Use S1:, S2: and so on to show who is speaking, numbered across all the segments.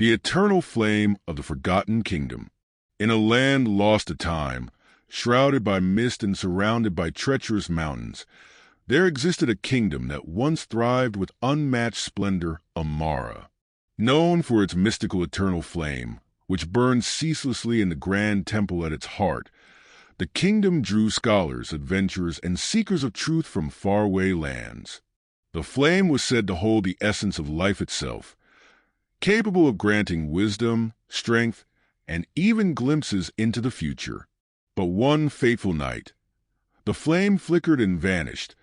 S1: The eternal flame of the forgotten kingdom. In a land lost to time, shrouded by mist and surrounded by treacherous mountains, there existed a kingdom that once thrived with unmatched splendor, Amara. Known for its mystical eternal flame, which burned ceaselessly in the grand temple at its heart, the kingdom drew scholars, adventurers, and seekers of truth from faraway lands. The flame was said to hold the essence of life itself, capable of granting wisdom, strength, and even glimpses into the future. But one fateful night, the flame flickered and vanished,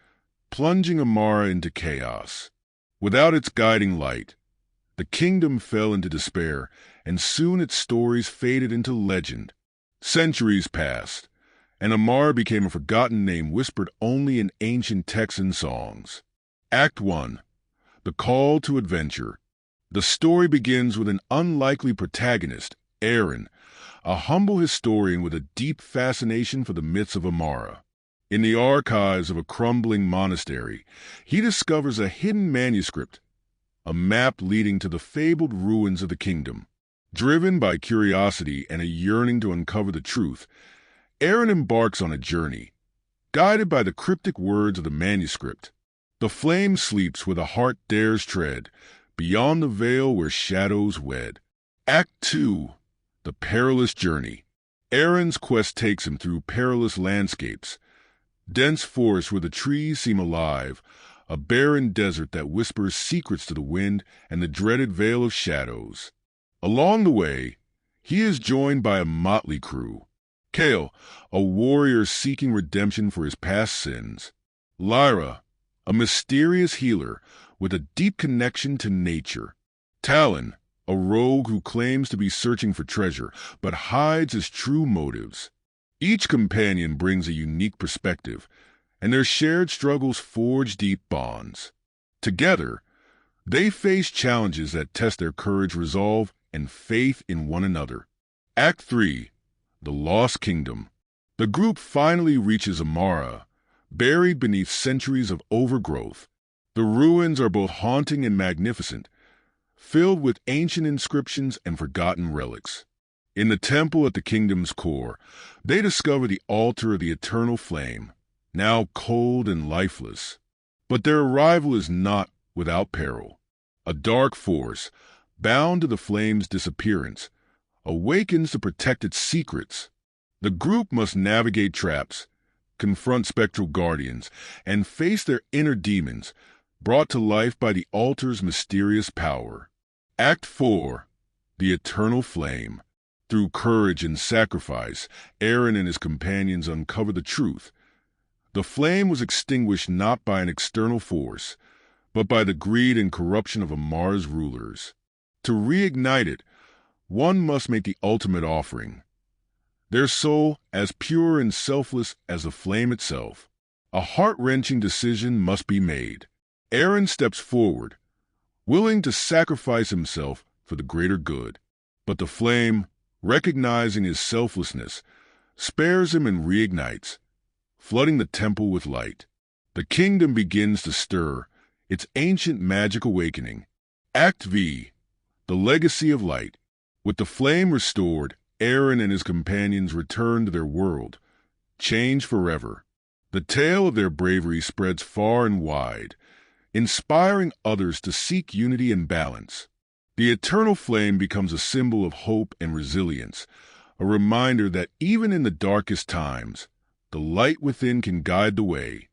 S1: plunging Amara into chaos. Without its guiding light, the kingdom fell into despair, and soon its stories faded into legend. Centuries passed, and Amara became a forgotten name whispered only in ancient Texan songs. Act 1. The Call to Adventure. The story begins with an unlikely protagonist, Aaron, a humble historian with a deep fascination for the myths of Amara. In the archives of a crumbling monastery, he discovers a hidden manuscript, a map leading to the fabled ruins of the kingdom. Driven by curiosity and a yearning to uncover the truth, Aaron embarks on a journey, guided by the cryptic words of the manuscript. The flame sleeps where the heart dares tread, beyond the veil where shadows wed. Act 2. The Perilous Journey. Aaron's quest takes him through perilous landscapes, dense forests where the trees seem alive, a barren desert that whispers secrets to the wind, and the dreaded veil of shadows. Along the way, he is joined by a motley crew. Kale, a warrior seeking redemption for his past sins. Lyra, a mysterious healer with a deep connection to nature. Talon, a rogue who claims to be searching for treasure, but hides his true motives. Each companion brings a unique perspective, and their shared struggles forge deep bonds. Together, they face challenges that test their courage, resolve, and faith in one another. Act 3. The Lost Kingdom. The group finally reaches Amara, buried beneath centuries of overgrowth. The ruins are both haunting and magnificent, filled with ancient inscriptions and forgotten relics. In the temple at the kingdom's core, they discover the altar of the eternal flame, now cold and lifeless. But their arrival is not without peril. A dark force, bound to the flame's disappearance, awakens to protect its secrets. The group must navigate traps, confront spectral guardians, and face their inner demons, brought to life by the altar's mysterious power. Act 4. The Eternal Flame. Through courage and sacrifice, Aaron and his companions uncover the truth. The flame was extinguished not by an external force, but by the greed and corruption of Amara's rulers. To reignite it, one must make the ultimate offering, their soul as pure and selfless as the flame itself. A heart-wrenching decision must be made. Aaron steps forward, willing to sacrifice himself for the greater good. But the flame, recognizing his selflessness, spares him and reignites, flooding the temple with light. The kingdom begins to stir, its ancient magic awakening. Act V. The Legacy of Light. With the flame restored, Aaron and his companions return to their world, changed forever. The tale of their bravery spreads far and wide, inspiring others to seek unity and balance. The eternal flame becomes a symbol of hope and resilience, a reminder that even in the darkest times, the light within can guide the way.